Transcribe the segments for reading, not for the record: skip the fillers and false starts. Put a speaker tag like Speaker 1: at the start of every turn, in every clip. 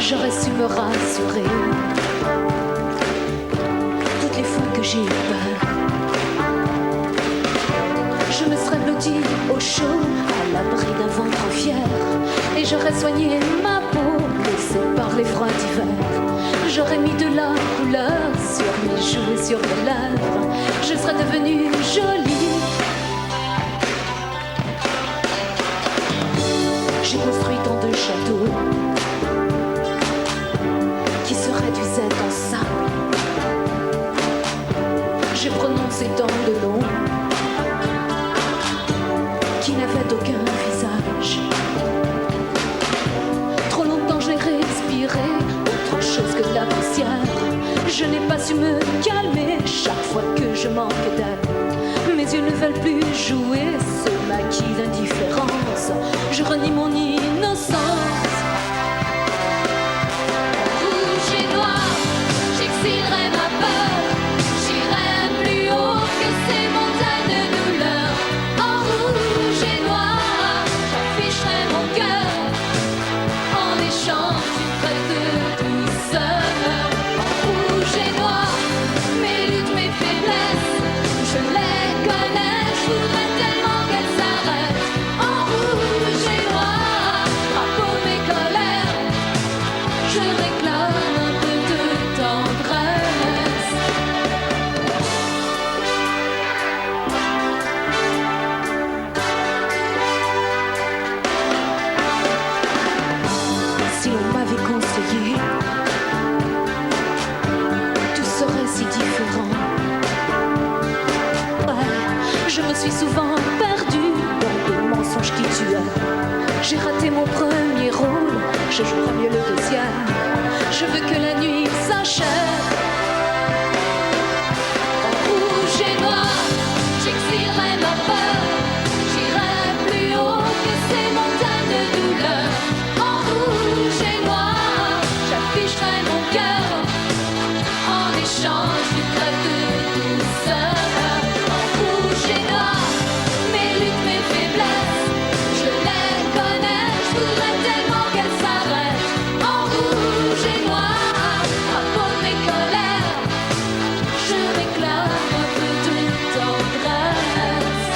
Speaker 1: j'aurais su me rassurer. Toutes les fois que j'ai eu peur, je me serais blottie au chaud, à l'abri d'un ventre fier, et j'aurais soigné ma peau, laissée par les froids d'hiver. J'aurais mis de la couleur sur mes joues et sur mes lèvres. Je serais devenue jolie. J'ai construit tant de châteaux qui se réduisaient en sable. J'ai prononcé tant de noms qui n'avaient aucun visage. Trop longtemps j'ai respiré autre chose que la poussière. Je n'ai pas su me calmer chaque fois que je manque d'air. Mes yeux ne veulent plus jouer ce maquis d'indifférence. Je renie mon innocence. Rouge et noir, j'exilerai ma peur. J'irai plus haut que ces montagnes de douleur. En rouge et noir, j'afficherai mon cœur en échange d'une preuve de douceur. En rouge et noir, mes luttes, mes faiblesses, je les connais, je voudrais tellement qu'elles s'arrêtent. En rouge et noir, drapeau mes colères, je réclame un peu de tendresse. Si l'on m'avait conseillé, tout serait si différent. Ouais, je me suis souvent perdue dans des mensonges qui tuaient. J'ai raté mon premier rôle, je jouerai mieux le deuxième. Je veux que la nuit s'achève. En rouge et noir, j'exilerai ma peur. J'irai plus haut que ces montagnes de douleur. En rouge et noir, j'afficherai mon cœur en échange d'une trêve de douceur. En rouge et noir, mes luttes, mes faiblesses, je les connais, je voudrais tellement qu'elles s'arrêtent. En rouge et noir, drapeau de mes colères, je réclame un peu de tendresse.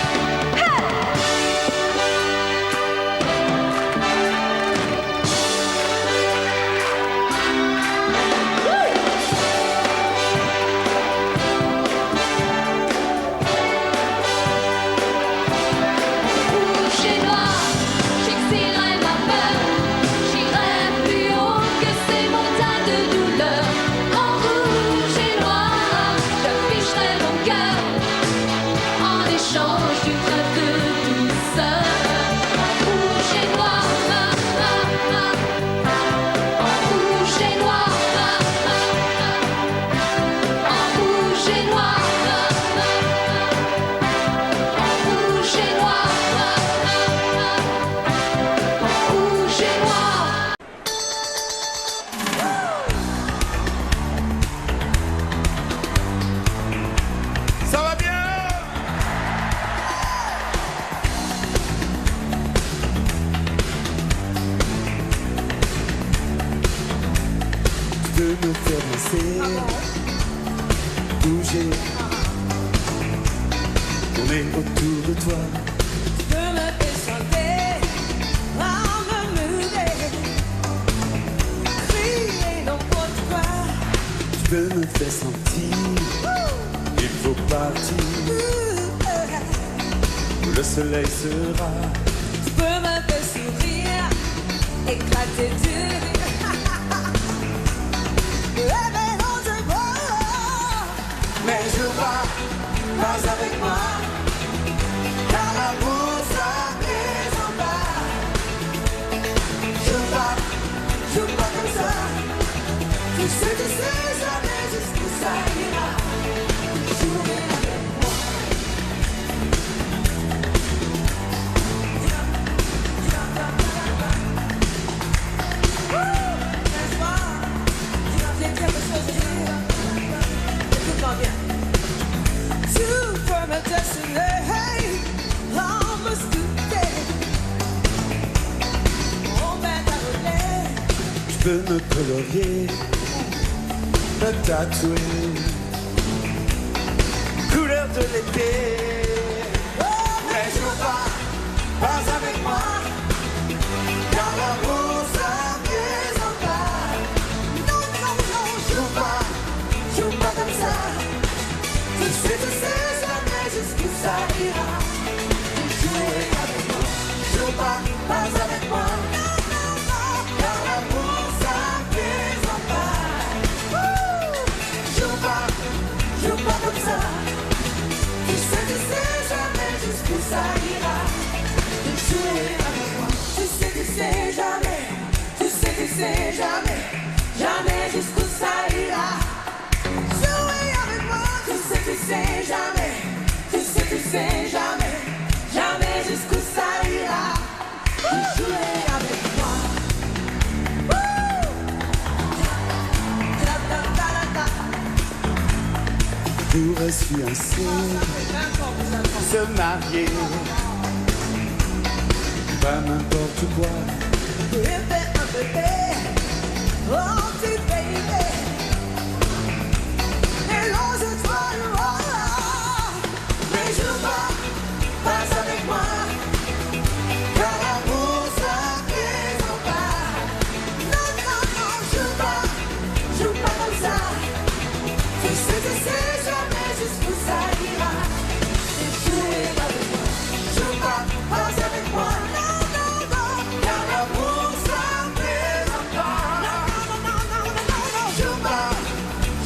Speaker 1: Rouge et noir, j'exilerai ma peur. J'irai plus haut que ces montagnes de douleur. En rouge et noir, j'afficherai mon cœur en échange d'une trêve de douceur. En rouge et noir, en rouge et noir, en rouge et noir, en rouge et noir, en rouge et noir.
Speaker 2: Ça va bien?
Speaker 3: Tu peux me faire danser, bouger, tourner autour de toi.
Speaker 4: Tu peux me faire chanter, m'emmener, crier n'importe quoi.
Speaker 3: Tu peux me faire sentir, il faut partir, où le soleil sera.
Speaker 4: Tu peux me faire sourire, éclater de rire. Rêver dans un bord.
Speaker 3: Mais je vois, pas avec moi, car l'amour ça descend pas. Je vois comme ça, tu sais, jamais jusqu'où ça ira. Jouer avec moi.
Speaker 4: Laisse-moi, j'ai quelque chose à dire. Écoute-moi bien. Tu peux me dessiner, me stupé. On va t'arrêter.
Speaker 3: veux me colorier, me tatouer, couleur de l'été. Mais je veux pas avec moi, car l'amour ça vient en bas. Non, non, non, je veux pas comme ça. Tu sais, jamais jusqu'où ça ira. Jouer avec moi, je veux pas avec moi. Ça ira de jouer avec moi. Tu sais jamais, jamais jusqu'où ça ira. Jouer avec moi. Tu sais jamais, jamais jusqu'où ça ira. De jouer avec moi. Pourrait se fiancer, se marier, pas n'importe quoi. Bébé, un bébé, oh petit baby, mélange-toi le roi. Mais je veux pas avec moi, car l'amour ça fait en bas. Non, non, non, je veux pas comme ça. Tu sais, jamais jusqu'où ça ira. Et jouer avec moi, je veux pas avec moi. Non, non, non, car l'amour ça fait en bas. Non, non, non, non, non, non, non, je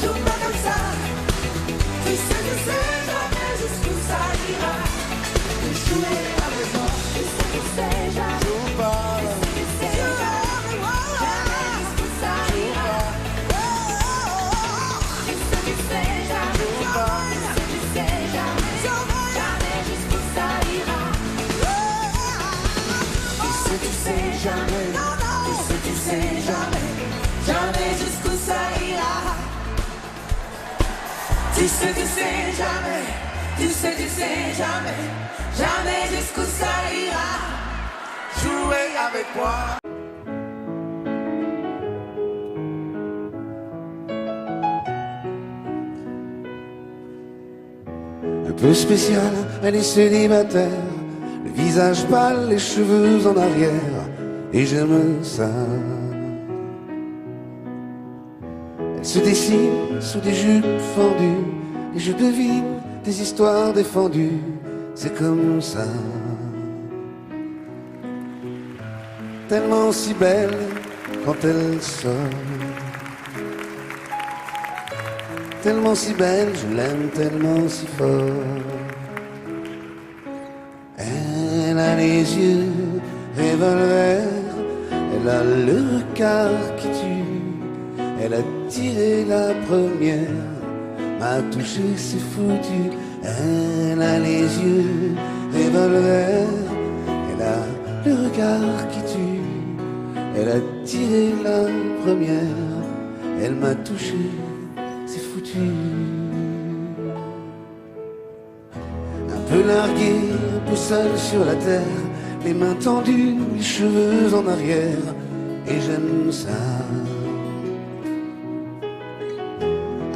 Speaker 3: veux pas comme ça. Tu sais, jamais jusqu'où ça ira. Et jouer avec moi, tu sais, jamais. Je veux pas. Jamais jusqu'où ça ira. Tu sais jamais, jamais jusqu'où ça ira. Jouer avec moi. Un peu spécial, elle est célibataire, le visage pâle, les cheveux en arrière, et j'aime ça. Elle se dessine sous des jupes fendues, et je devine des histoires défendues, c'est comme ça. Tellement si belle quand elle sort, tellement si belle, je l'aime tellement si fort. Elle a les yeux revolver, elle a le regard qui tue, elle a tiré la première, m'a touché, c'est foutu. Elle a les yeux revolver, elle a le regard qui tue, elle a tiré la première, elle m'a touché, c'est foutu. Un peu largué, un peu seul sur la terre, les mains tendues, les cheveux en arrière, et j'aime ça.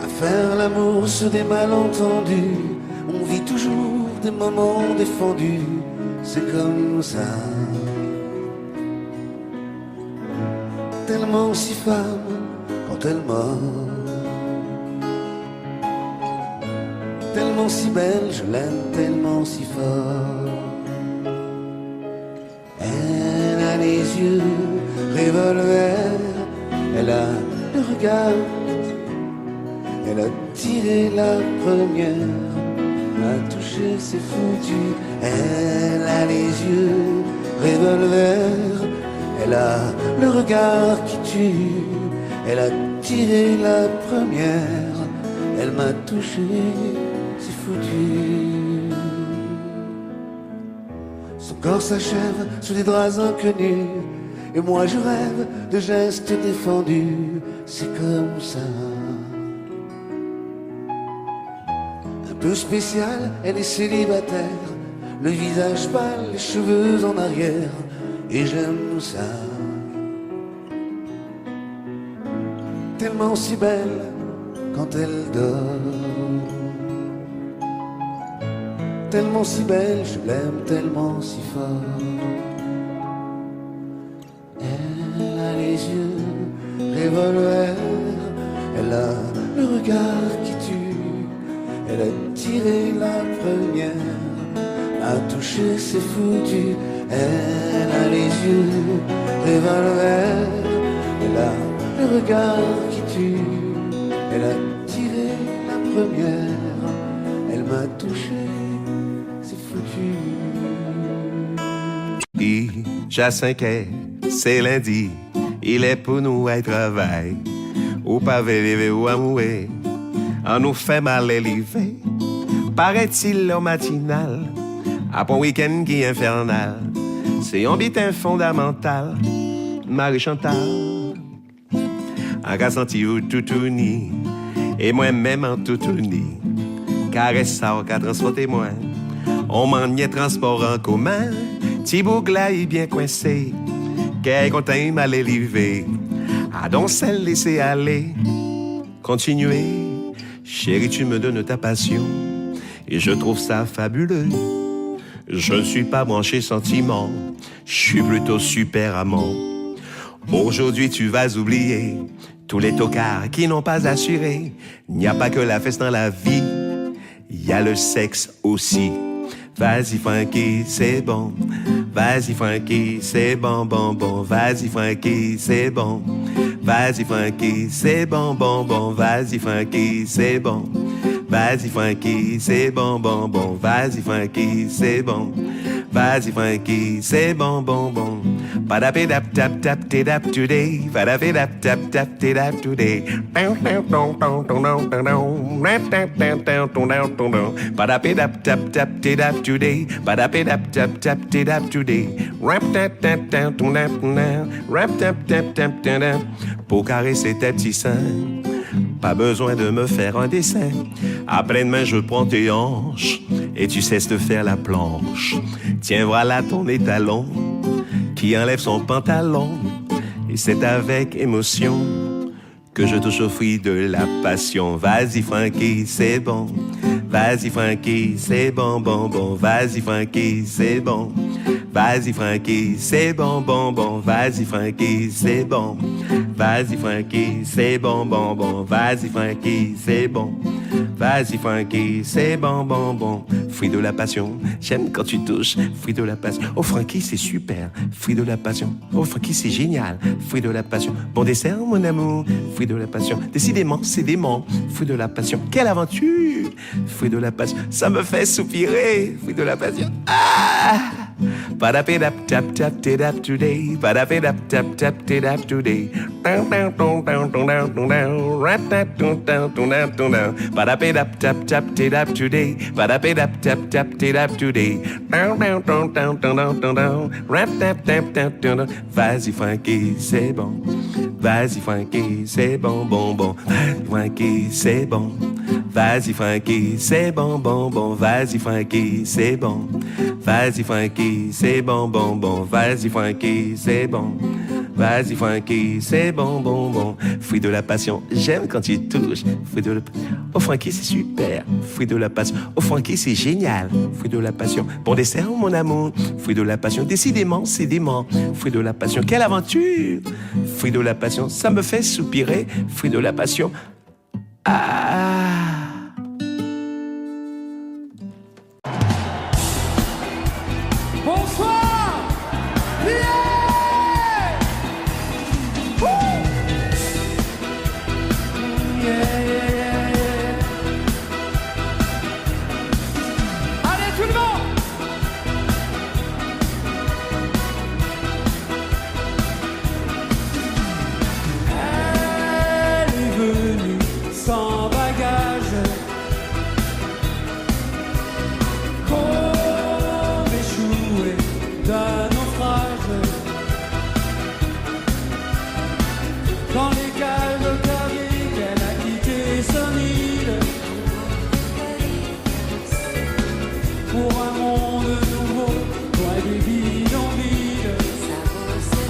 Speaker 3: À faire l'amour sur des malentendus, on vit toujours des moments défendus, c'est comme ça. Tellement si femme quand elle mord, tellement si belle, je l'aime tellement si fort. Elle a les yeux revolver, elle a le regard, elle a tiré la première, m'a touché, c'est foutu. Elle a les yeux revolver, elle a le regard qui tue, elle a tiré la première, elle m'a touché, c'est foutu. Son corps s'achève sous des draps inconnus, et moi je rêve de gestes défendus, c'est comme ça. Un peu spéciale, elle est célibataire, le visage pâle, les cheveux en arrière, et j'aime ça.
Speaker 5: tellement si belle quand elle dort. Tellement si belle, je l'aime tellement si fort. Elle a les yeux revolver, elle a le regard qui tue. Elle a tiré la première, a touché, c'est foutu. Elle a les yeux revolver, elle a le regard qui tue. Elle a tiré la première, elle m'a touché, c'est foutu.
Speaker 6: J'ai 5 heures, c'est lundi, il est pour nous à travail. Ou pas lever ou à mourir, on nous fait mal l'élever. Paraît-il au matinal, après un week-end qui est infernal, c'est un bitin fondamental, Marie Chantal. En cas senti ou toutouni, et moi-même en toutouni, caresse ça au cas transporter moi, on m'en y est transport en commun, petit bougla est bien coincé, qu'est content il m'a l'élevé, à donc celle laisser aller, continuer, chérie tu me donnes ta passion, et je trouve ça fabuleux. Je ne suis pas branché sentiment, je suis plutôt super amant. Aujourd'hui tu vas oublier tous les tocards qui n'ont pas assuré. Il n'y a pas que la fesse dans la vie, il y a le sexe aussi. Vas-y Frankie, c'est bon. Vas-y Frankie, c'est bon, bon, bon. Vas-y Frankie, c'est bon. Vas-y Frankie, c'est bon, bon, bon. Vas-y Frankie, c'est bon. Vas-y Frankie, c'est bon, bon, bon. Vas-y Frankie, c'est bon. Vas-y Frankie, c'est bon, bon, bon. Padapédap tap tap tap today. Padapédap tap tap tap today. Padapédap tap tap tap today. Padapédap tap tap tap today. Rap tap tap tap rap tap tap tap tap. Pour caresser tes petits seins, pas besoin de me faire un dessin. Après-demain, je prends tes hanches et tu cesses de faire la planche. Tiens, voilà ton étalon qui enlève son pantalon. Et c'est avec émotion que je touche au fruit de la passion. Vas-y Frankie, c'est bon. Vas-y Frankie, c'est bon, bon, bon. Vas-y Frankie, c'est bon. Vas-y Frankie, c'est bon, bon, bon. Vas-y Frankie, c'est bon. Vas-y Frankie, c'est bon, bon, bon. Vas-y Frankie, c'est bon. Vas-y Frankie, c'est bon, bon, bon. Fruit de la passion, j'aime quand tu touches. Fruit de la passion. Oh Frankie, c'est super. Fruit de la passion. Oh Frankie, c'est génial. Fruit de la passion. Bon dessert, mon amour. Fruit de la passion. Décidément, c'est dément. Fruit de la passion. Quelle aventure. Fruit de la passion. Ça me fait soupirer. Fruit de la passion. Ah! Padapédap tap tap tap today. Padapédap tap tap tap today. Padapédap tap tap tap today. Padapédap tap tap tap today. Rap tap tap tap. Vas-y Frankie, c'est bon. Vas-y Frankie, c'est bon, bon, bon. Frankie, c'est bon. Vas-y Frankie, c'est bon, bon, bon. Vas-y Frankie, c'est bon. Vas-y Frankie, c'est bon, bon, bon. Vas-y Frankie, c'est bon. Vas-y Frankie, c'est bon, bon, bon. Fruit de la passion, j'aime quand tu touches. Fruit de la... Oh Frankie, c'est super. Fruit de la passion. Oh Frankie, c'est génial. Fruit de la passion. Bon dessert, mon amour. Fruit de la passion. Décidément, c'est dément. Fruit de la passion. Quelle aventure. Fruit de la passion. Ça me fait soupirer. Fruit de la passion. Ah.
Speaker 3: Bonsoir. Yeah. Woo. Yeah, yeah, yeah, yeah. Allez tout le monde. Elle est venue sans bagage. D'un naufrage dans les cales de Caraïbes, elle a quitté son île pour un monde nouveau, loin des bidonvilles.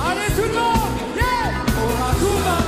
Speaker 3: Allez tout le monde, yeah! On a Cuba,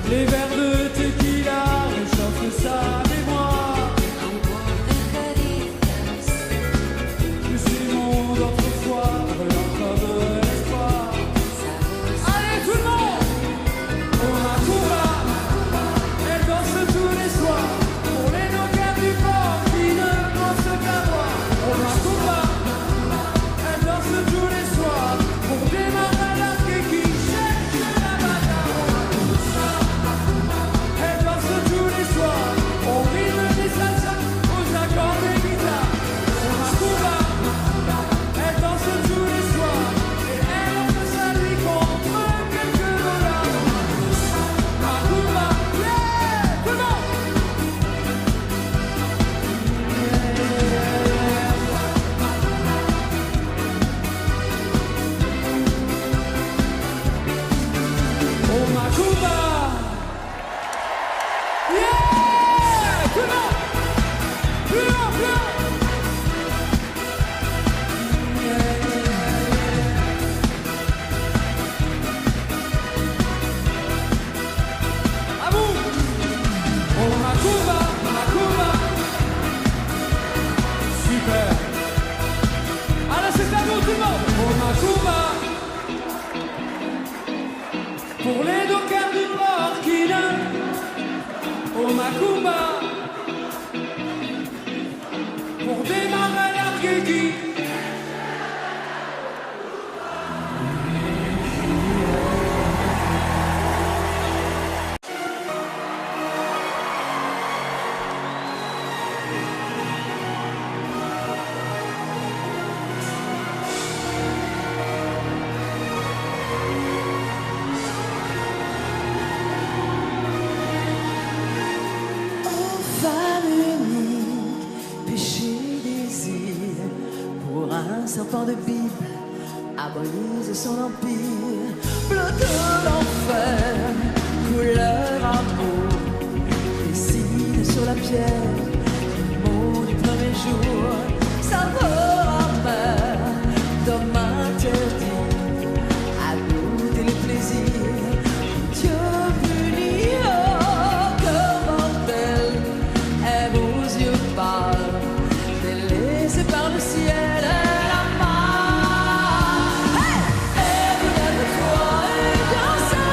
Speaker 7: Les verres de tequila réchauffent sa mémoire. Que ces mots d'autrefois brûlant comme l'espoir. Allez tout le monde! On a Cuba, elle danse tous les soirs. Pour les nocaps du port qui ne pensent qu'à boire. On a Cuba, elle danse tous les soirs. Pour des marins qui cherchent la bagarre. Elle danse tous les soirs. On rythme des salsas aux accords des guitares. On a Cuba, elle danse tous les soirs. Et elle offre sa vie contre quelques dollars. Macumba, yeah, tout le monde. Oh Macumba, yeah, tout le monde. Plus haut, plus haut. À vous. Oh Macumba, Macumba. Super. Alors c'est à vous tout le monde. Oh Macumba. Pour les dockers du port qui ne. Oh Macumba. Pour des marins d'Arguéguy.
Speaker 4: Femme unique, péché, désir, pour un serpent de Bible, à briser son empire, bleu de l'enfer, couleur amour, dessine sur la pierre, les mots du premier jour, saveur amère, d'homme interdit, à goûter les plaisirs, Dieu puni, oh, que mortel, aime aux yeux pâles, délaissé par le ciel et la mar. Hey! Et vous êtes toi et dans sa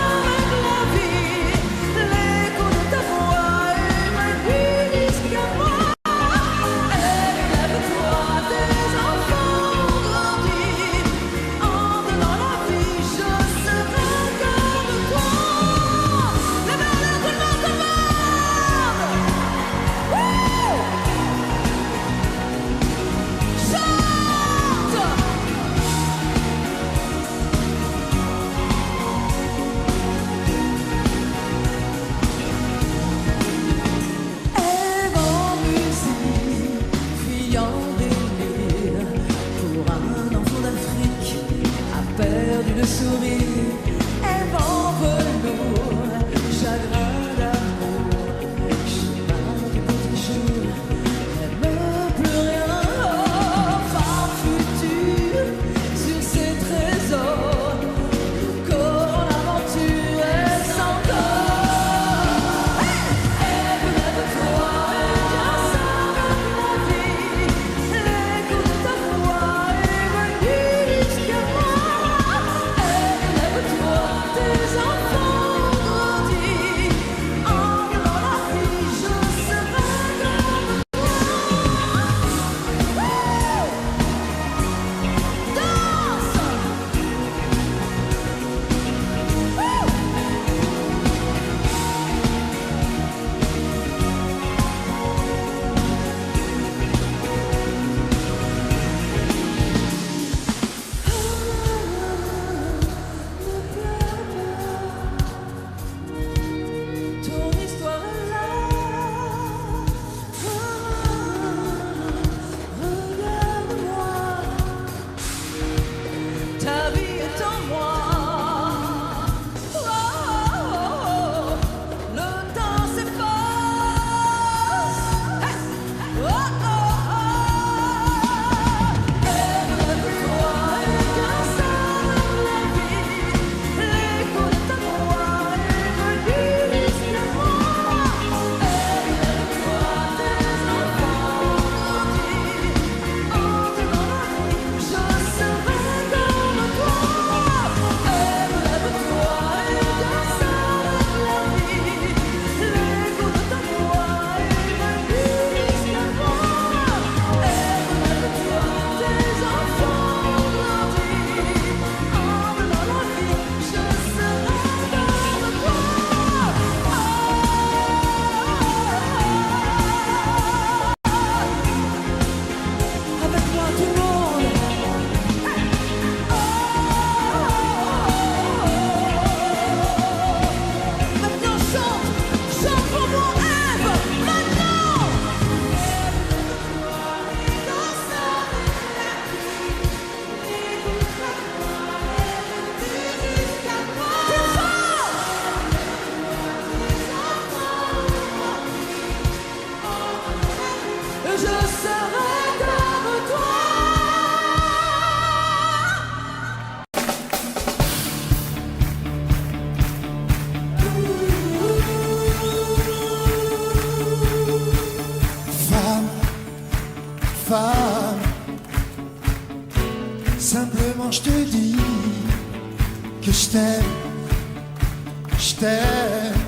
Speaker 5: t'aime.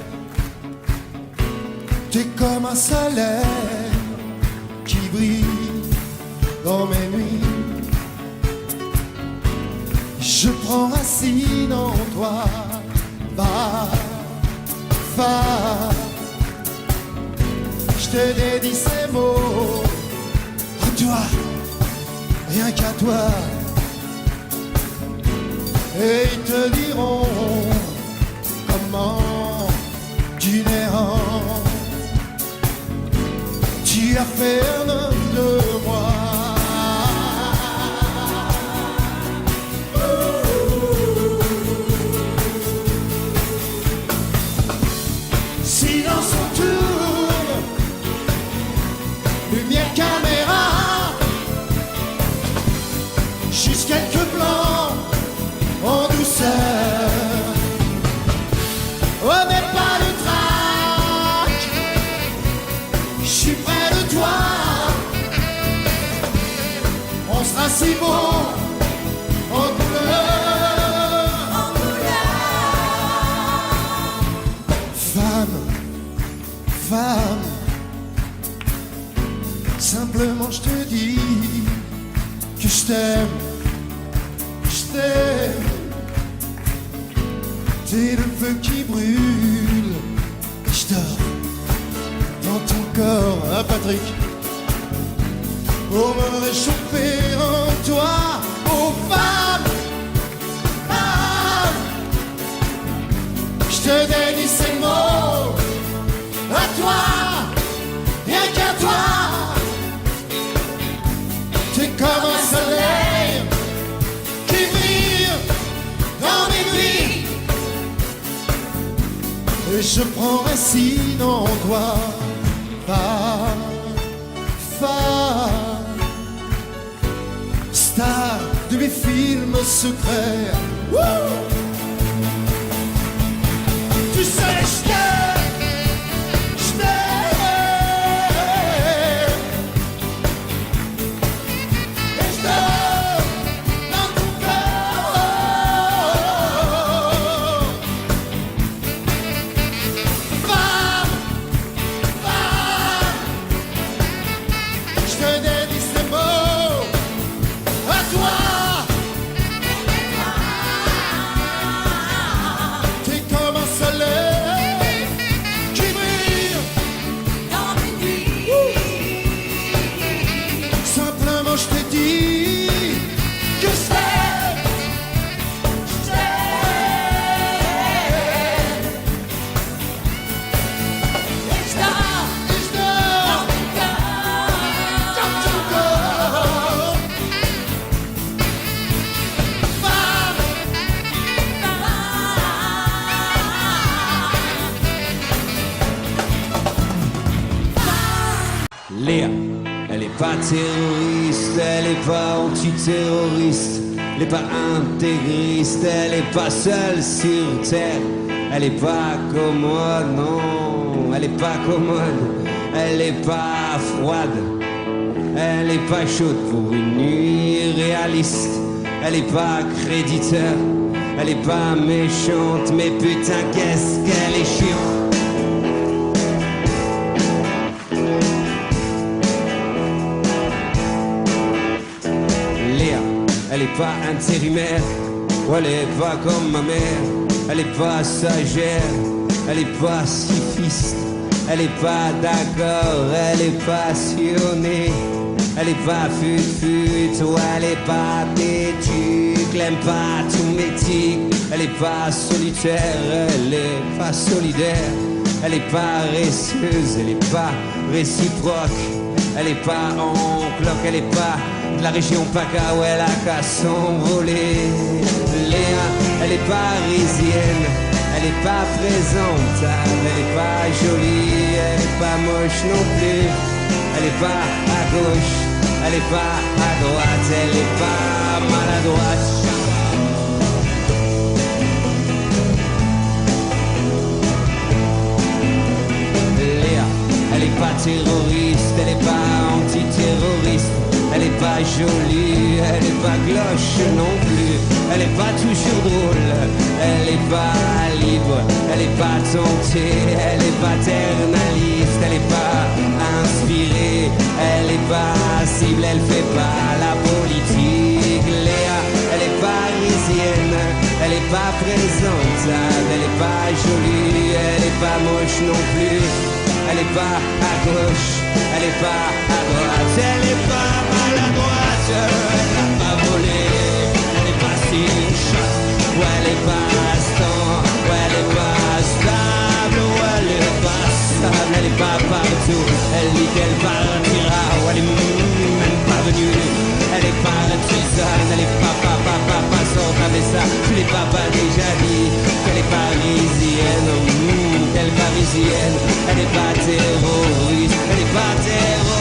Speaker 5: T'es comme un soleil qui brille dans mes nuits. Je prends racine en toi, va. Je te dédie ces mots à toi, rien qu'à toi. Et ils te diront comment tu n'errant. Tu as fait un homme de moi. Silence autour, lumière caméra, juste quelques plans en douceur. Oh mais pas de trac, je suis près de toi. On sera si beau en couleur, en couleur. Femme, femme, simplement je te dis que je t'aime, je t'aime. T'es le feu qui brûle, je dors dans ton corps, hein Patrick, pour me réchauffer en toi, oh femme, femme. Je te dédie ces mots à toi, rien qu'à toi. T'es comme un soleil qui brille dans mes nuits. Et je prends racine en toi, femme, femme, star de mes films secrets. Wouh! Tu sais, je t'aime, je t'aime. Et je dors dans ton corps. Femme, femme, je te dédie ces mots à toi. T'es comme un soleil qui brille
Speaker 4: Dans mes nuits,
Speaker 5: simplement je te dis que je t'aime, je t'aime.
Speaker 4: et je dors
Speaker 5: Et je dors
Speaker 4: dans mon cœur.
Speaker 5: dans ton corps. Femme,
Speaker 8: Léa, elle est pas terroriste, elle est pas antiterroriste, elle est pas intégriste, elle est pas seule sur terre, elle est pas commode, non, elle est pas commode, elle est pas froide, elle est pas chaude pour une nuit réaliste, elle est pas créditeur, elle est pas méchante, mais putain qu'est-ce qu'elle est chiante. Léa, elle est pas intérimaire, ou elle est pas comme ma mère, elle est pas sagère, elle est pas pacifiste, elle est pas d'accord, elle est passionnée, elle est pas fut-fut, ou elle est pas têtue, elle aime pas tout métier, elle est pas solitaire, elle est pas solidaire, elle est pas paresseuse, elle est pas réciproque, elle est pas en cloque, elle est pas de la région PACA où elle a qu'à s'envoler. Léa, elle est parisienne, elle est pas présentable, elle est pas jolie, elle est pas moche non plus, elle est pas à gauche, elle est pas à droite, elle est pas maladroite. Léa, elle est pas terroriste, elle est pas antiterroriste, elle est pas jolie, elle est pas cloche non plus, elle est pas toujours drôle, elle est pas libre, elle est pas tentée, elle est paternaliste, elle est pas inspirée, elle est pas cible, elle fait pas la politique. Léa, elle est parisienne, elle est pas présentable, elle est pas jolie, elle est pas moche non plus, elle est pas à gauche, elle est pas à droite, elle est pas maladroite, elle n'a pas volé, elle est pas singe, ou elle est pas stable, ou elle est pas stable, ou elle est pas stable, elle est pas partout, elle dit qu'elle partira, ou elle est même pas venue, elle est pas retisane, elle est pas sans avec ça, tous les papas déjà dit qu'elle est parisienne, qu'elle est parisienne, elle est pas terroriste, elle est pas terroriste.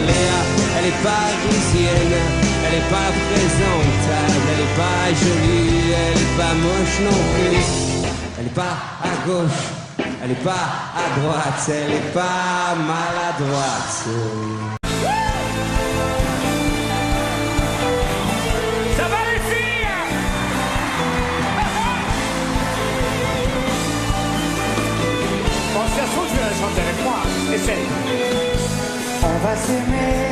Speaker 8: Léa, elle est parisienne, elle est pas présentable, elle est pas jolie, elle est pas moche non plus, elle est pas à gauche, elle est pas à droite, elle est pas maladroite.
Speaker 7: Ça va les filles? Bon, si ça se trouve, tu vas chanter avec moi. Essaye.
Speaker 3: On va s'aimer,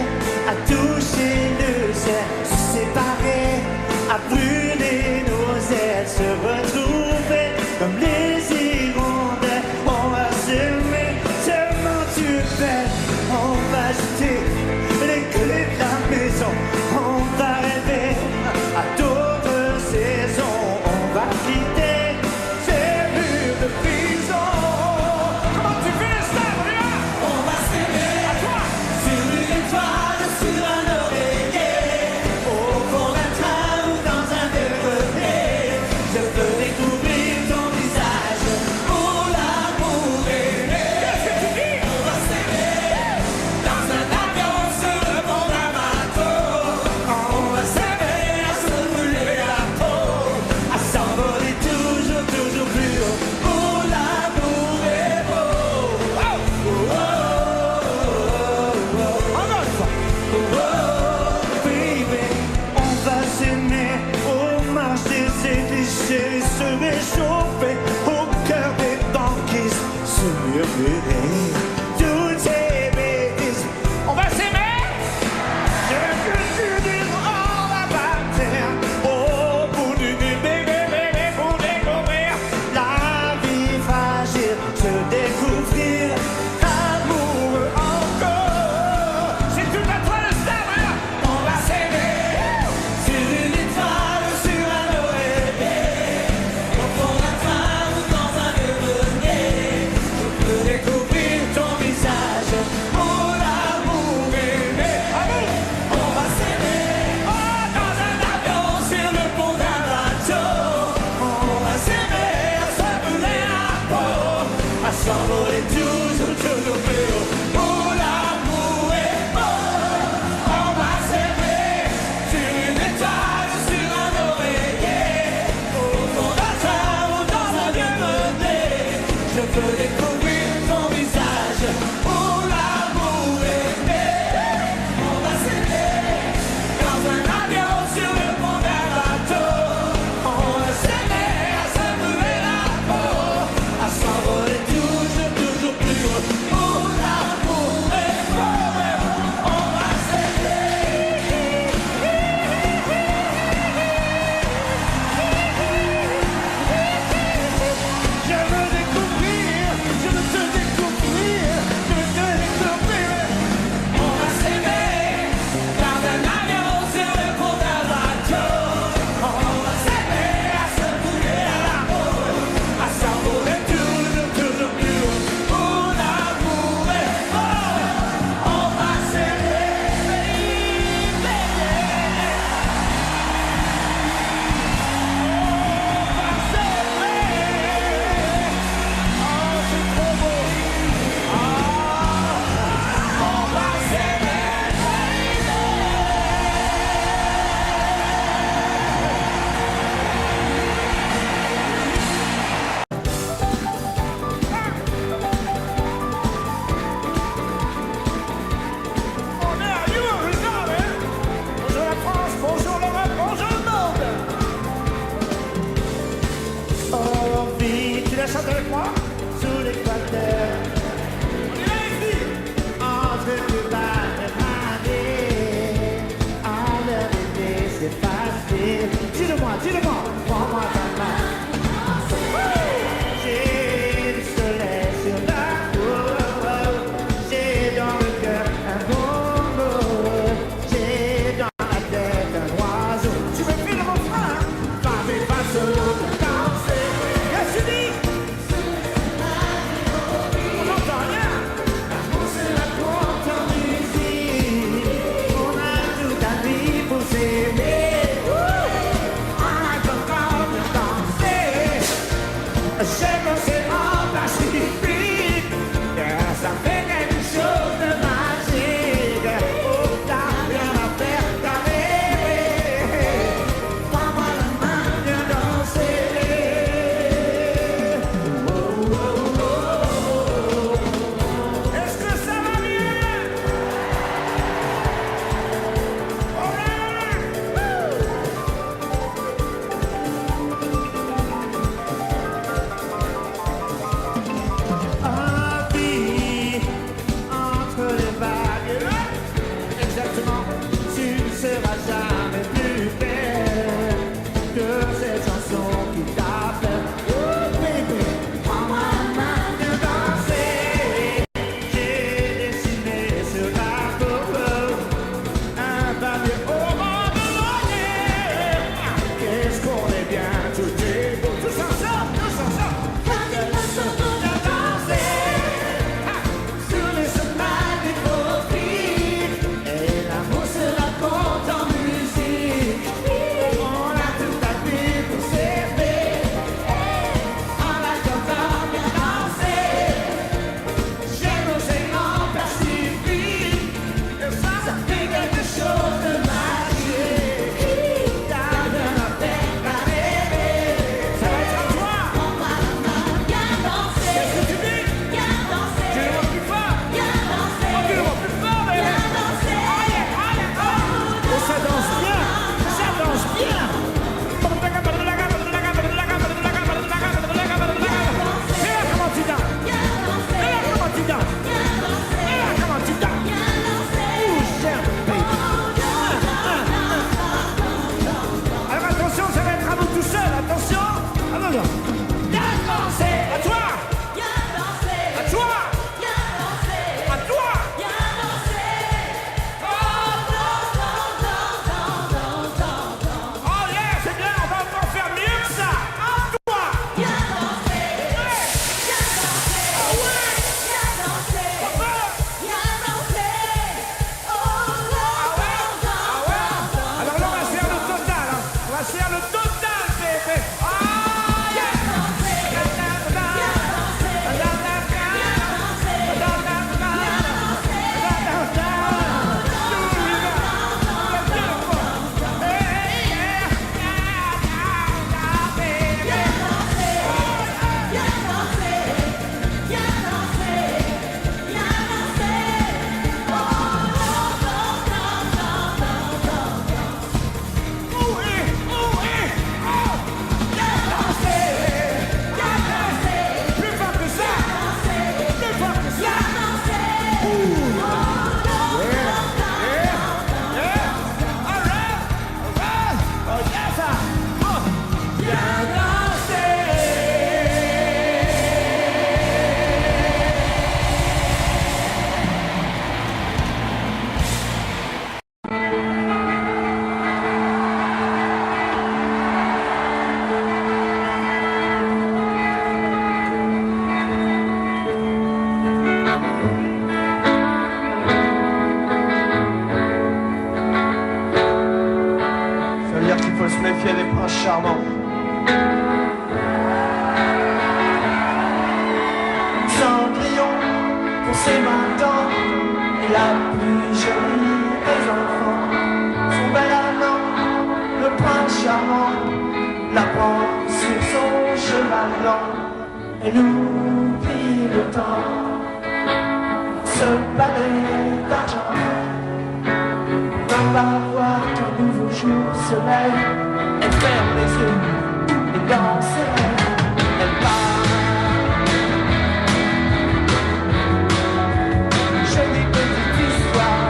Speaker 3: à toucher nos ailes, se séparer, à brûler nos ailes, se retrouver comme les hirondelles. On va s'aimer, tellement tu es belle. On va jeter les clés de la maison. On va rêver à d'autres saisons. On va quitter ces murs de prison.
Speaker 7: Comment tu fais ça, Bria?
Speaker 3: On va s'aimer.
Speaker 7: À toi?
Speaker 3: Sur une étoile, sur un oreiller, au fond d'un train ou dans un verre, je peux découvrir ton visage pour l'amour aimé.
Speaker 7: Qu'est-ce que tu dis?
Speaker 3: On va s'aimer dans un avion sur le pont d'un bateau. On va s'aimer à se brûler la peau, à s'envoler toujours, toujours plus haut. Pour l'amour est beau.
Speaker 7: Encore une fois.
Speaker 3: Baby, on va s'aimer au marché des églises, se réchauffer au cœur des banquises, se murmurer toutes ces bêtises.
Speaker 7: On va s'aimer?
Speaker 3: Je veux que tu dises on va partir au bout du bébé pour découvrir la vie fragile, se découvrir amoureux encore.
Speaker 7: C'est tout à toi le star, hein?
Speaker 3: On va s'aimer sur une étoile, sur un oreiller, au fond d'un train ou dans un devenir. Je peux découvrir aller. Dis-le-moi, prends-moi ta main. J'ai du soleil sur la peau, j'ai dans le cœur un bongo, j'ai dans la tête un oiseau. Tu me fais le refrain, pas solo pour danser. Qu'est-ce que tu dis? On n'entend rien. L'amour c'est la courte en musique. On a toute la vie pour s'aimer. On a encore de danser. J'aime c'est en Pacifique. Ça fait quelque chose de magique. Oh, t'as rien à faire, t'as rêvé. Prends-moi la main, viens danser. Est-ce que ça va bien? Oh là là! Vie entre les vagues. Exactement, tu ne seras jamais plus belle que cette chanson qui t'appelle. Oh baby, prends-moi la main, viens danser. J'ai dessiné sur la peau un papier au bord de l'oreille. Qu'est-ce qu'on est bien, tout est beau. Tous ensemble, viens danser. Sur les chemins des tropiques. Et l'amour se raconte en musique. On a toute la vie pour s'aimer. En attendant, viens danser. J'aime l'océan Pacifique. Et ça fait quelque chose de magique. T'as rien à faire, t'as rêvé. Ça va être à toi.
Speaker 1: Prends-moi la main, viens danser.
Speaker 3: Qu'est-ce que tu dis?
Speaker 1: Viens danser.
Speaker 3: Tu es plus fort.
Speaker 1: Viens danser.
Speaker 3: Oh, tu es plus fort, mais.
Speaker 1: Viens danser.
Speaker 3: Et ça danse bien, ça danse bien. C'est là comment tu danses. C'est là comment tu danses. C'est là comment tu danses. Ouh, j'aime, baby. Alors attention, ça va être à vous tout seul. Attention. Attention. Viens danser. À toi. À toi. À toi. Oh yeah, c'est bien, on va encore faire mieux que ça. À toi. Alors là, on va faire le total. Hein. On va faire le total, bébé. Ah yeah. Plus fort que ça. Plus fort que ça. Oh yeah, ça. Viens danser.
Speaker 9: Ça veut dire qu'il faut se méfier des princes charmants. Cendrillon pour ses 20 ans et la plus jolie des enfants. Son bel amant, le prince charmant, la prend sur son cheval blanc et oublie le temps. Ce palais d'argent va voir ton nouveau jour se lève. Elle ferme les yeux et dans ses rêves, elle part. Jolie petite histoire.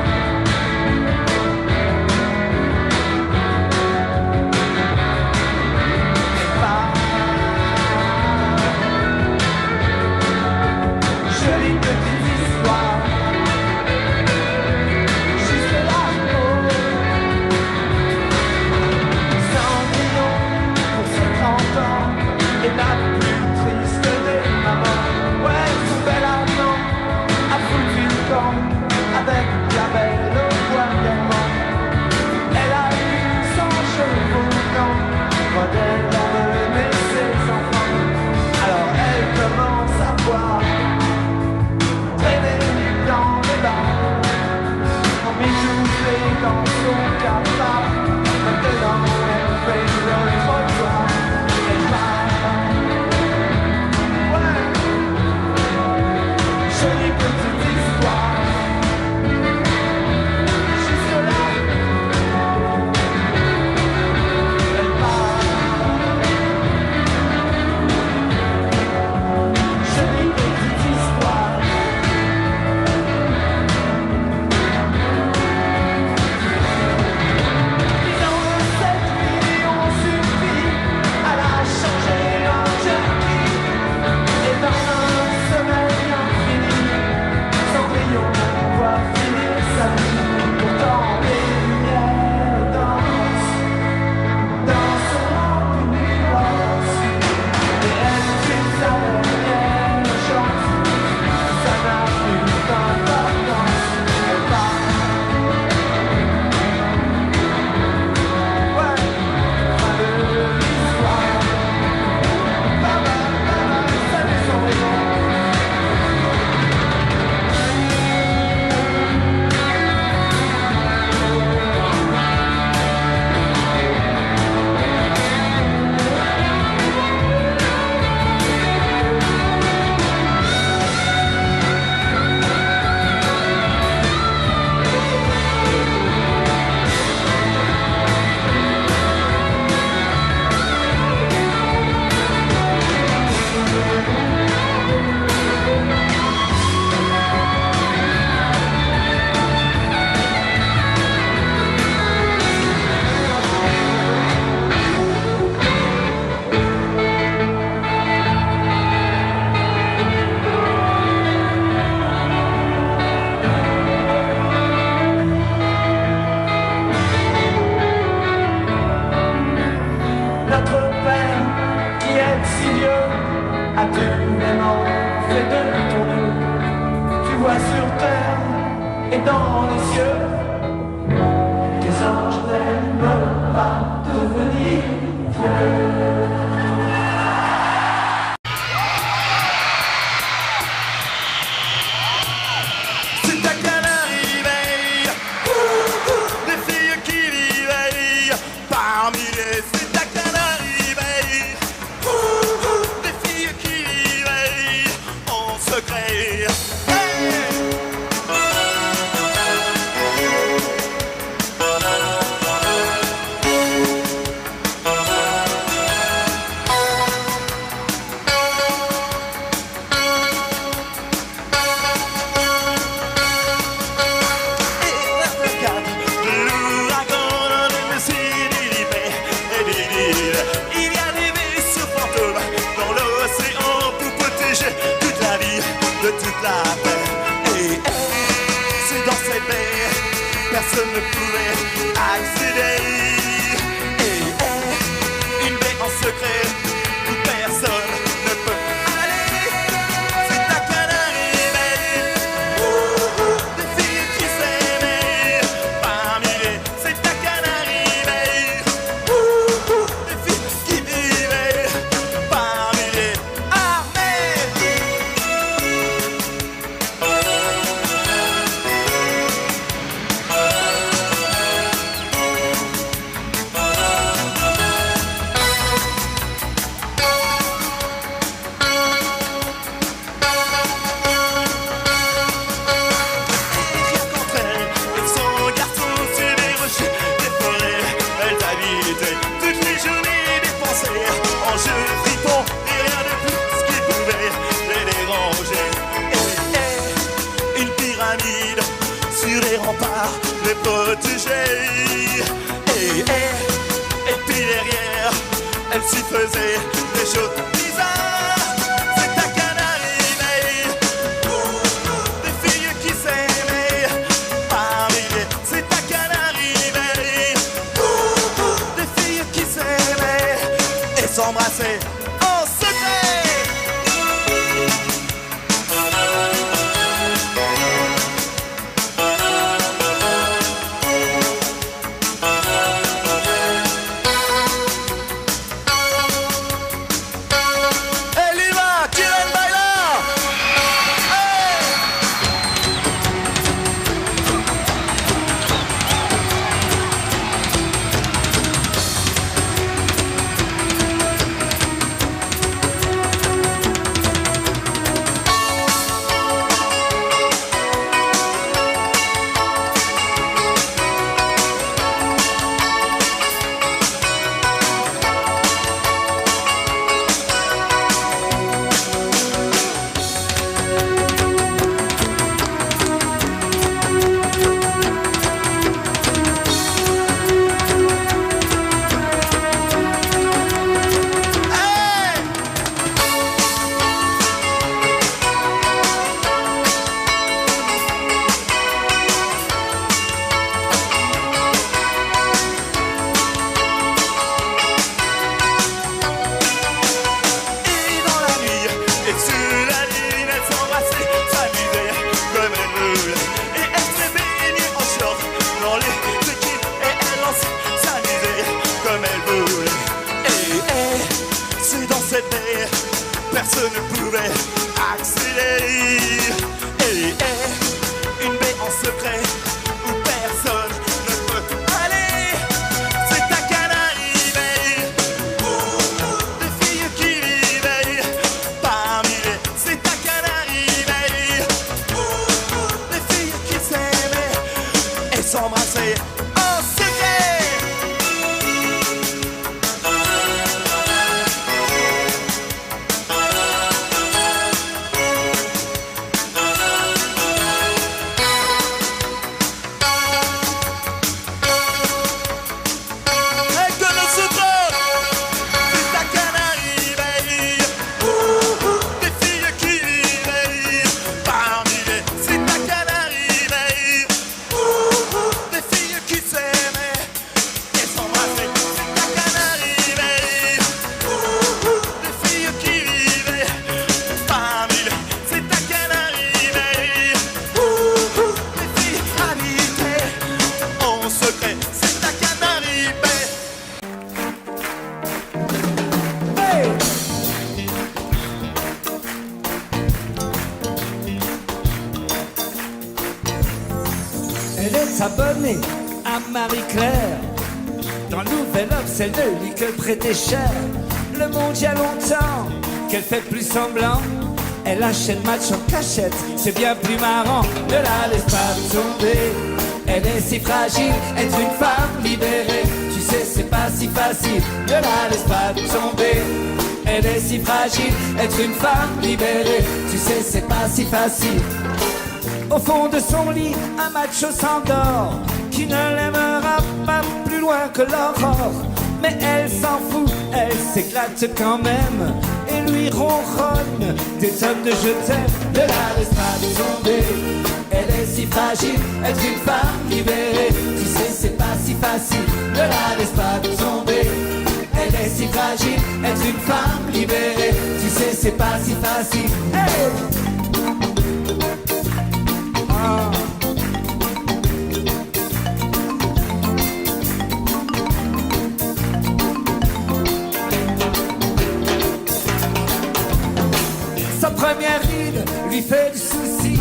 Speaker 2: personne ne pouvait accéder. Et une baie en secret où personne ne peut aller. C'est ta Canarie Bay. Des filles qui s'aimaient par milliers. C'est ta Canarie Bay. Des filles qui vivaient par milliers. Armées. Rien contre elle et son garçon sur des rochers, des forêts. Elles habitaient toutes les journées dépensées en jeux fripons et rien de plus qui pouvait les déranger. Et une pyramide sur les remparts les protégeait. Et puis derrière, elle s'y faisait des choses bizarres. C'est ta Canarie Bay. Des filles qui s'aimaient par milliers. C'est ta Canarie Bay. Des filles qui s'aimaient et s'embrassaient en secret. Elle y va, Kiran Baila. Hey! Et dans la nuit, et sur la lune, elles s'embrassaient, s'amusaient comme elles voulaient. Et elles se baignaient en short dans les tequilles. Et elles s'amusaient comme elles voulaient. Et c'est dans cette baie, personne ne pouvait accéder. Et une baie en secret où personne ne peut aller. C'est ta Canarie Bay. Des filles qui vivaient par milliers. C'est ta Canarie Bay. Des filles qui s'aimaient et s'embrassaient en secret. Et que ne se trompe, c'est ta Canarie Bay. Des filles qui vivaient par milliers. C'est ta Canarie Bay. Des filles qui s'aimaient et s'embrassaient. C'est ta Canarie Bay. Des filles qui vivaient par milliers. C'est ta Canarie Bay. Des filles habitaient en secret. C'est ta Canarie Bay.
Speaker 10: Elle est abonnée à Marie-Claire. Dans le Nouvel Obs, elle ne lit que le prêter cher. Le monde y a longtemps qu'elle fait plus semblant. Elle achète match en cachette, c'est bien plus marrant. Ne la laisse pas tomber, elle est si fragile. Être une femme libérée, tu sais c'est pas si facile. Ne la laisse pas tomber, elle est si fragile. Être une femme libérée, tu sais c'est pas si facile. Au fond de son lit, un macho s'endort, qui ne l'aimera pas plus loin que l'aurore. Mais elle s'en fout, elle s'éclate quand même, et lui ronronne des tonnes de je t'aime. Ne la laisse pas tomber, Elle est si fragile, être une femme libérée. Tu sais, c'est pas si facile, ne la laisse pas tomber. Elle est si fragile, être une femme libérée. Tu sais, c'est pas si facile. Hey! Ah. Sa première ride lui fait du souci.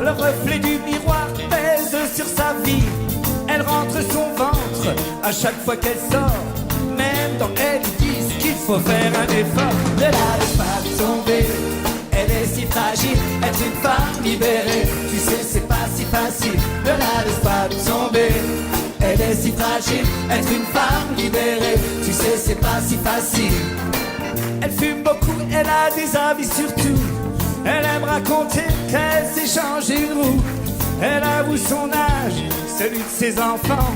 Speaker 10: Le reflet du miroir pèse sur sa vie. Elle rentre son ventre à chaque fois qu'elle sort. Même dans elle, ils disent qu'il faut faire un effort. Ne la laisse pas tomber. Elle est si fragile, être une femme libérée. Tu sais, c'est pas si facile. Ne la laisse pas tomber. Elle est si fragile, être une femme libérée. Tu sais, c'est pas si facile. Elle fume beaucoup, elle a des avis sur tout. Elle aime raconter qu'elle s'est changé une roue. Elle avoue son âge, celui de ses enfants.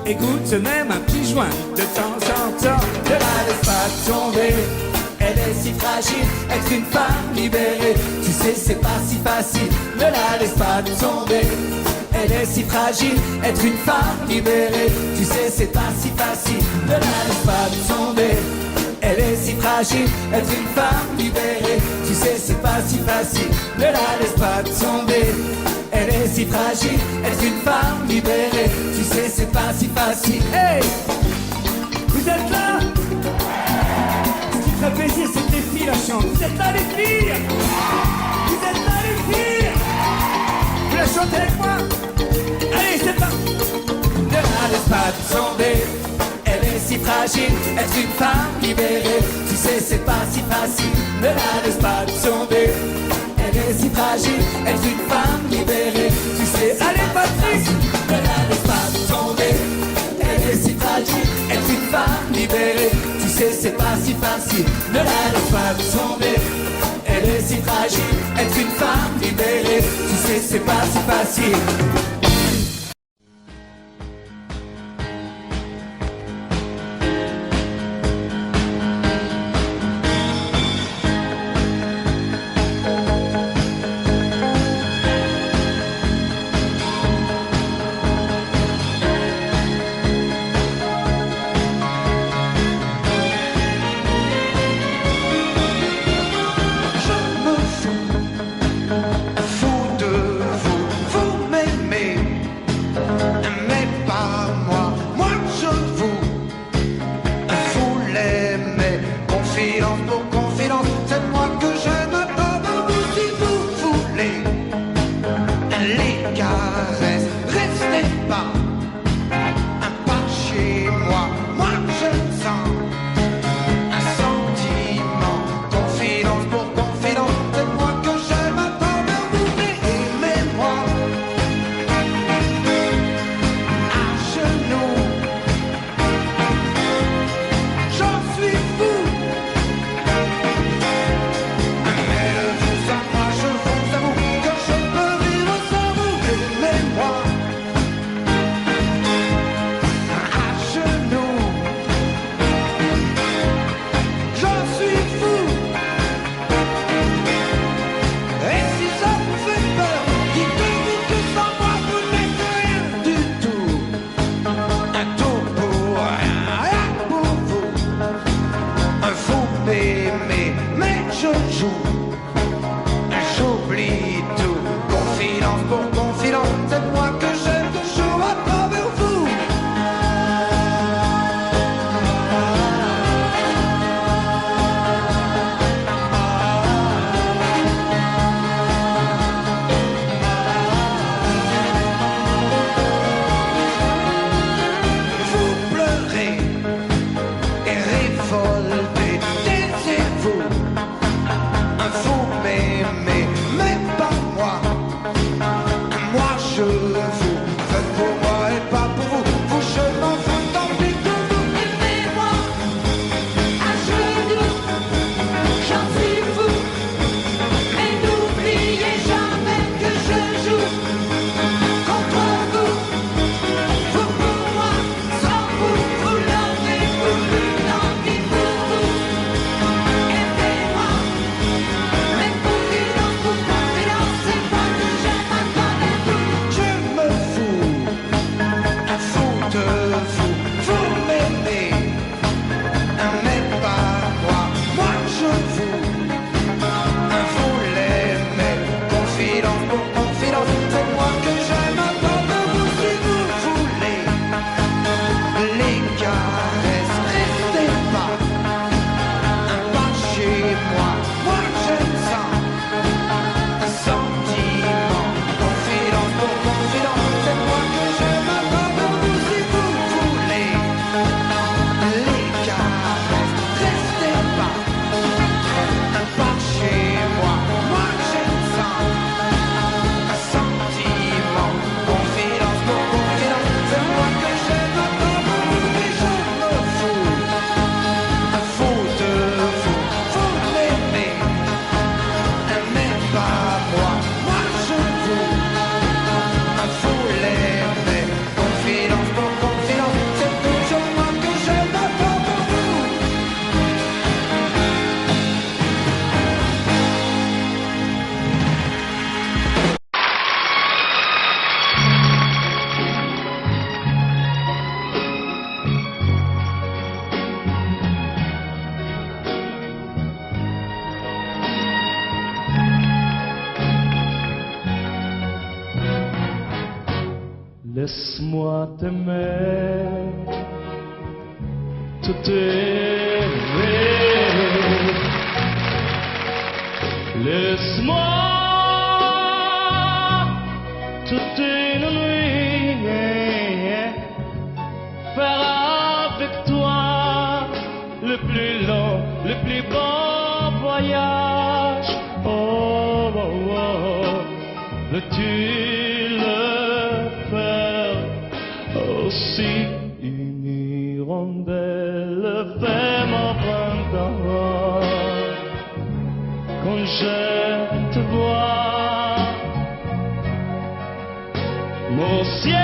Speaker 10: Et goûte même un petit joint de temps en temps. Ne la laisse pas tomber. Elle est si fragile, être une femme libérée. Tu sais, c'est pas si facile. Ne la laisse pas tomber. Elle est si fragile, être une femme libérée. Tu sais, c'est pas si facile. Ne la laisse pas tomber. Elle est si fragile, être une femme libérée. Tu sais, c'est pas si facile, ne la laisse pas tomber. Elle est si fragile, être une femme libérée. Tu sais, c'est pas si facile. Hey! Vous êtes là? Ce qui ferait plaisir, c'est que les filles la chantent. Vous êtes là, les filles? Vous êtes là, les filles? Vous la chantez avec moi? Allez, c'est parti! Ne la laisse pas tomber. Elle est si fragile, être une femme libérée. Tu sais, c'est pas si facile, ne la laisse pas tomber. Elle est si fragile, être une femme libérée. Tu sais, allez Patrice, ne la laisse pas tomber. Elle est si fragile, être une femme libérée. Tu sais, c'est pas si facile, ne la laisse pas tomber. Elle est si fragile, être une femme libérée. Tu sais, c'est pas si facile.
Speaker 3: Fou de vous, vous m'aimez.
Speaker 7: Laisse-moi t'aimer, tout aimer. Laisse-moi toute une nuit faire avec toi le plus long, le plus beau voyage. Oh, oh, oh, veux-tu le faire aussi? Une hirondelle fait mon printemps quand je te vois. Mon ciel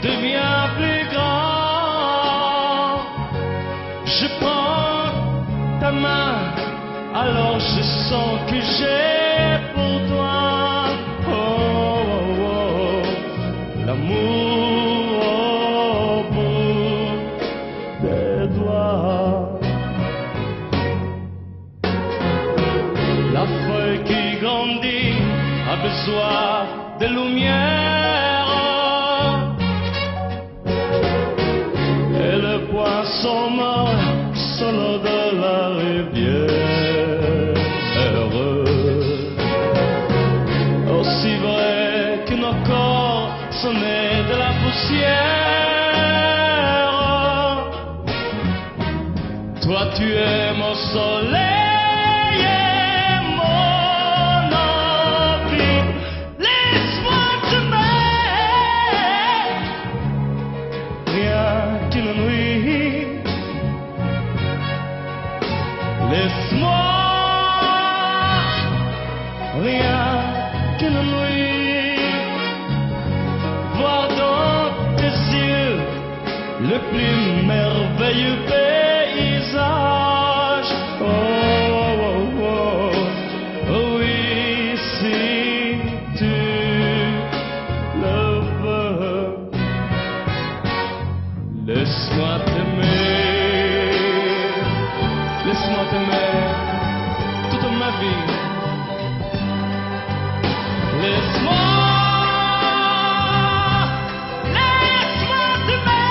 Speaker 7: devient plus grand. Je prends ta main, alors je sens que j'ai pour toi l'amour au bout des doigts. La feuille qui grandit a besoin de lumière, et le poisson mort solo de la rivière. Aussi vrai que nos corps sont nés de la poussière, toi tu es mon soleil. Laisse-moi, rien qu'une nuit, voir dans tes yeux le plus merveilleux paysage. Oh, oh, oh, oh, oui, si tu le veux, laisse-moi t'aimer. Laisse-moi t'aimer toute ma vie. Laisse-moi t'aimer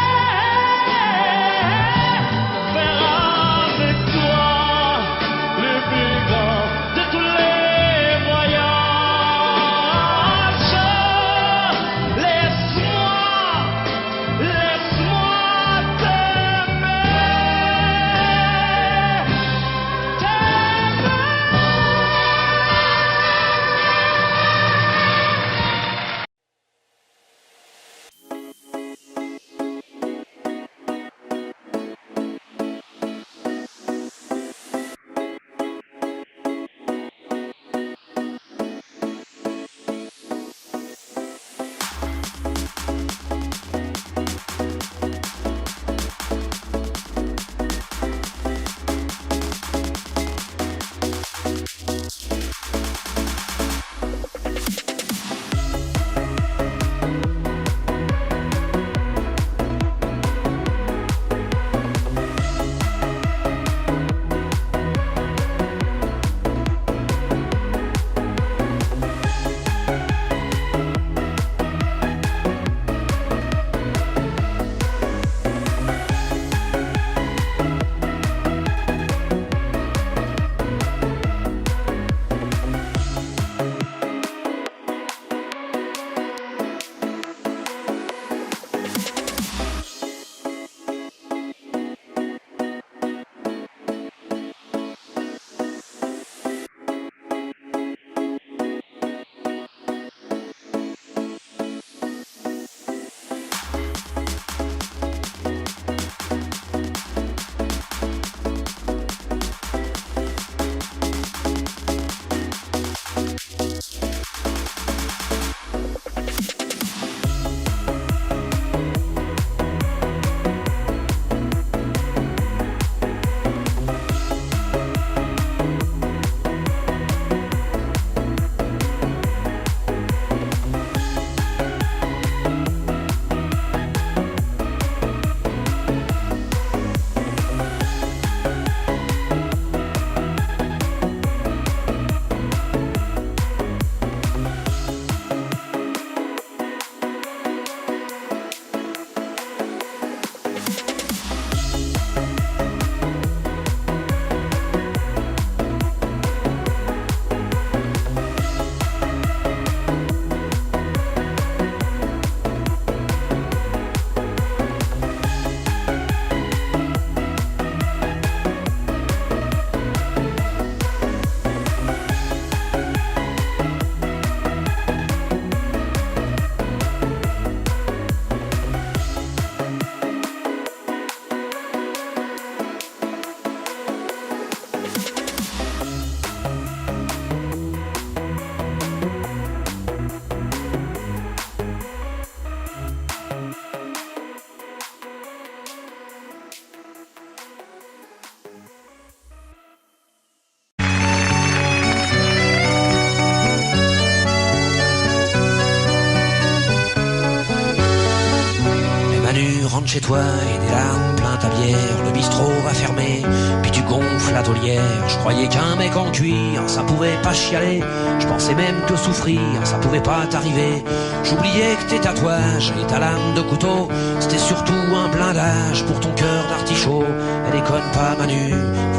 Speaker 8: Manu, rentre chez toi et des larmes plein ta bière. Le bistrot va fermer, puis tu gonfles la taulière. Je croyais qu'un mec en cuir, ça pouvait pas chialer. Je pensais même que souffrir, ça pouvait pas t'arriver. J'oubliais que tes tatouages et ta lame de couteau, c'était surtout un blindage pour ton cœur d'artichaut. Elle déconne pas Manu,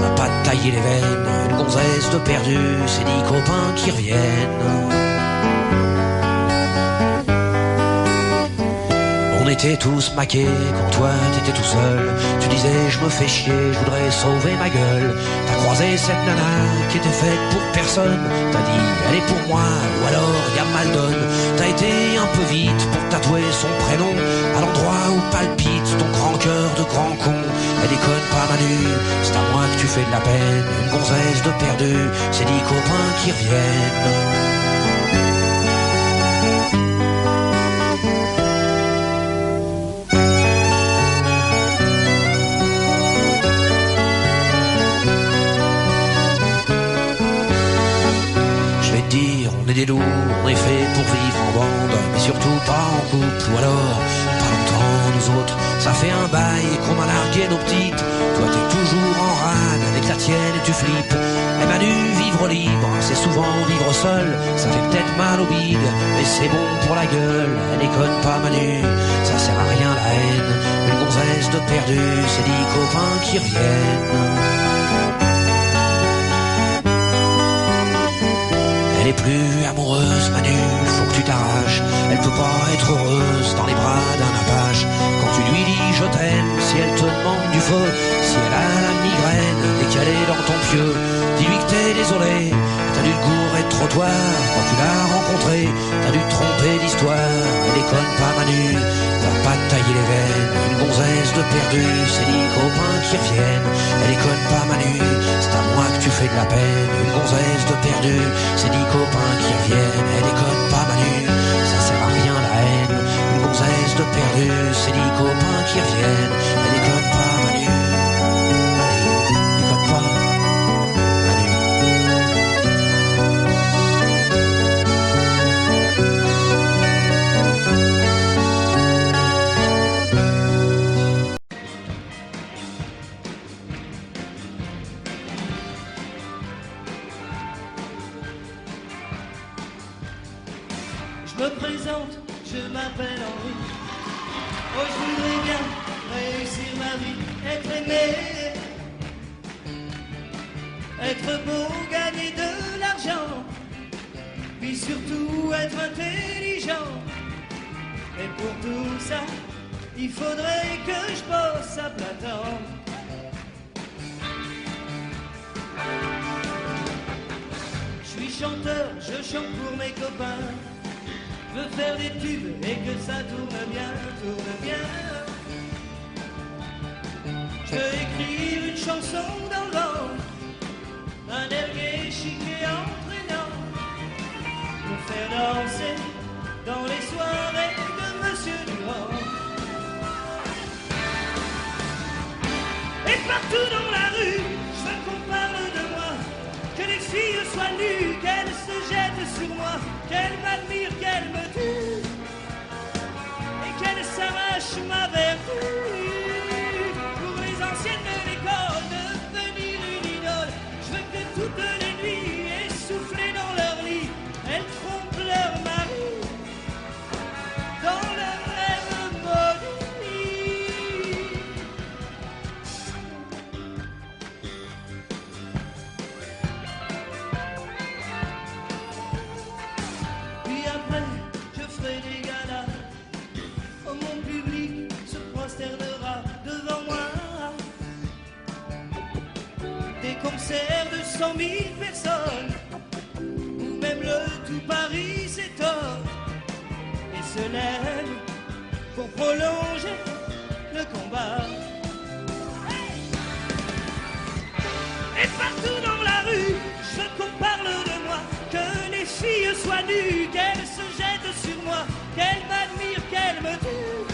Speaker 8: va pas te tailler les veines. Une gonzesse de perdu, c'est 10 copains qui reviennent. On était tous maqués quand toi t'étais tout seul. Tu disais je me fais chier, je voudrais sauver ma gueule. T'as croisé cette nana qui était faite pour personne. T'as dit elle est pour moi ou alors y'a Maldon. T'as été un peu vite pour tatouer son prénom à l'endroit où palpite ton grand cœur de grand con. Elle déconne pas Manu, c'est à moi que tu fais de la peine. Une gonzesse de perdu, c'est 10 copains qui reviennent. On est des loups, on est fait pour vivre en bande, mais surtout pas en couple, ou alors pas longtemps nous autres. Ça fait un bail qu'on a largué nos petites. Toi t'es toujours en rade avec la tienne et tu flippes. Et Manu, vivre libre, c'est souvent vivre seul. Ça fait peut-être mal au bide, mais c'est bon pour la gueule. Elle déconne pas Manu, ça sert à rien la haine. Une gonzesse de perdu, c'est 10 copains qui reviennent. Elle est plus amoureuse, Manu, faut que tu t'arraches. Elle peut pas être heureuse dans les bras d'un apache. Quand tu lui dis je t'aime, si elle te demande du feu, si elle a la migraine et qu'elle est dans ton pieu, dis-lui que t'es désolé, t'as dû te gourer de trottoir. Quand tu l'as rencontrée, t'as dû te tromper d'histoire. Elle déconne pas Manu, va pas te tailler les veines. Une gonzesse de perdu, c'est 10 copains qui reviennent. Elle déconne pas Manu, c'est à moi que tu fais de la peine. Une gonzesse de perdu, c'est 10 copains qui reviennent. Elle déconne pas Manu, ça sert à rien la haine. Une gonzesse de perdu, c'est 10 copains qui reviennent. Elle déconne pas Manu, elle déconne pas Manu.
Speaker 9: Je me présente, je m'appelle Henri. Oh, je voudrais bien réussir ma vie, être aimé, être beau, gagner de l'argent, puis surtout être intelligent. Et pour tout ça, il faudrait que je bosse à plein temps. Je suis chanteur, je chante pour mes copains. Je veux faire des tubes et que ça tourne bien, tourne bien. Je veux écrire une chanson dans le vent, un air gai, chic et entraînant, pour faire danser dans les soirées de Monsieur Durand. Et partout dans la rue, je veux qu'on parle de moi, que les filles soient nues, qu'elles se jettent sur moi, qu'elles m'admirent, qu'elles me tuent, et qu'elles s'arrachent ma vertu. Pour les anciennes de l'école, devenir une idole, je veux que toutes les nuits, essoufflées dans leur lit, elles trompent leur mari dans leur rêve maudit. Puis après, je ferai des galas. Oh, mon public se prosternera devant moi. Des concerts de 100 000 personnes, où même le tout Paris s'étonne et se lève pour prolonger le combat. Et partout dans la rue, je veux qu'on parle de moi, que les filles soient nues, qu'elles se jettent sur moi, qu'elles m'admirent, qu'elles me tuent,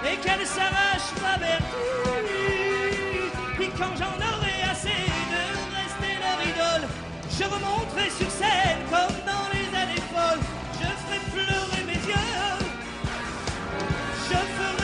Speaker 9: et qu'elles s'arrachent ma vertu. Puis quand j'en aurai assez de rester leur idole, je remonterai sur scène comme dans les années folles. Je ferai pleurer mes yeux, je ferai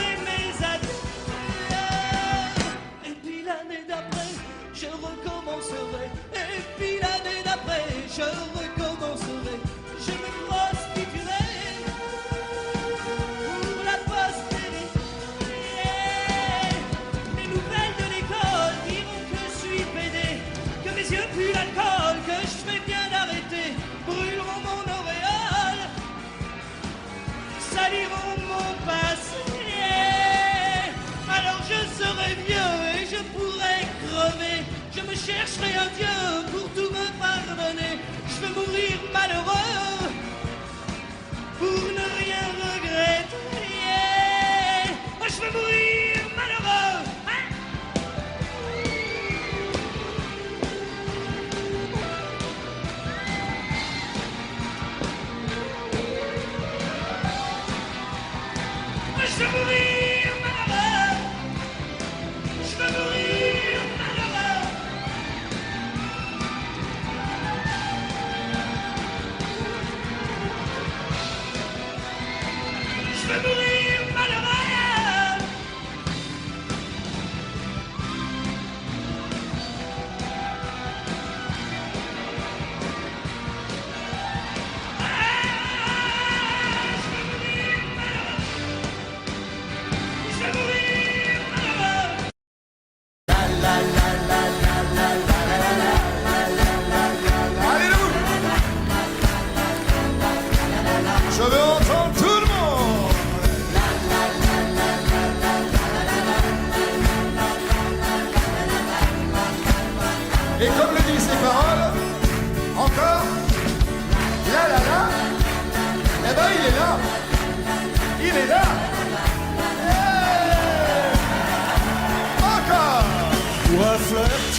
Speaker 7: un flirt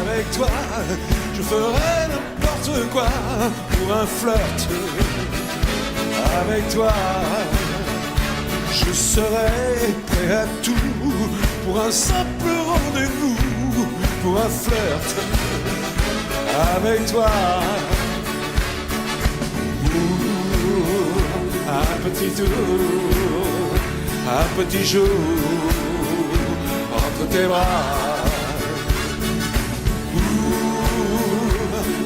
Speaker 7: avec toi, je ferai n'importe quoi pour un flirt avec toi. Je serai prêt à tout pour un simple rendez-vous, pour un flirt avec toi. Un petit tour, un petit jour entre tes bras.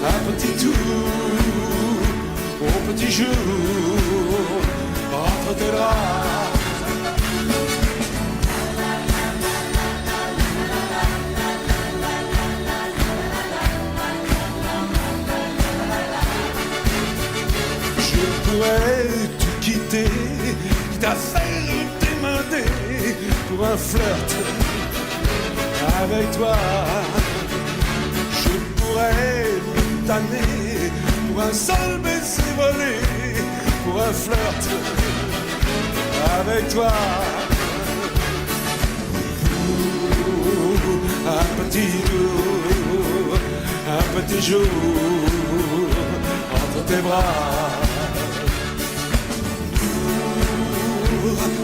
Speaker 7: Un petit tour, au petit jour entre tes bras. Je pourrais te quitter, quitte à faire démander pour un flirt avec toi. Je pourrais me tanner pour un seul baiser volé, pour un flirt avec toi. Un petit jour, un petit jour entre tes bras.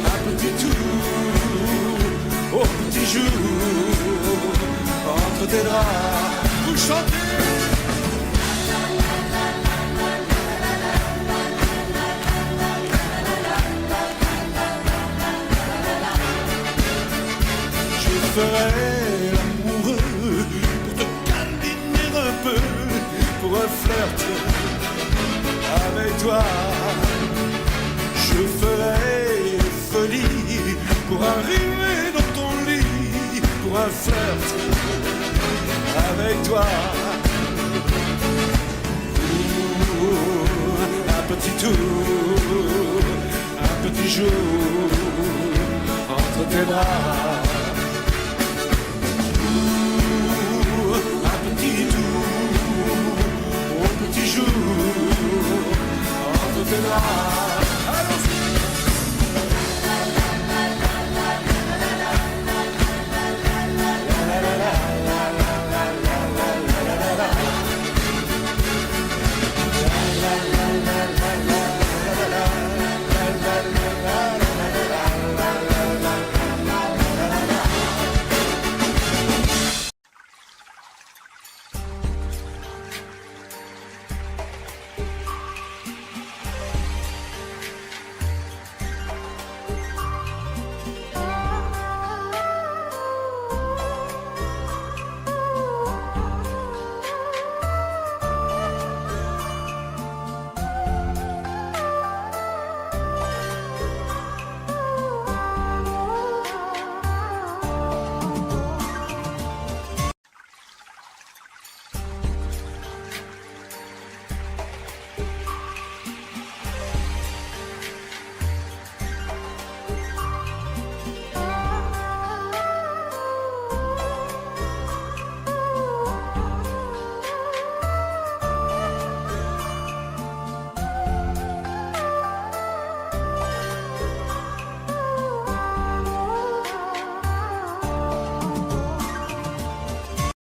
Speaker 7: Un petit tour, au petit jour entre tes draps. Vous chantez. Je ferai l'amoureux pour te câliner un peu, pour un flirt avec toi. Je ferai folie pour arriver dans ton lit, pour un flirt avec toi. Un petit tour, un petit jour entre tes bras. Un petit tour, un petit jour entre tes bras.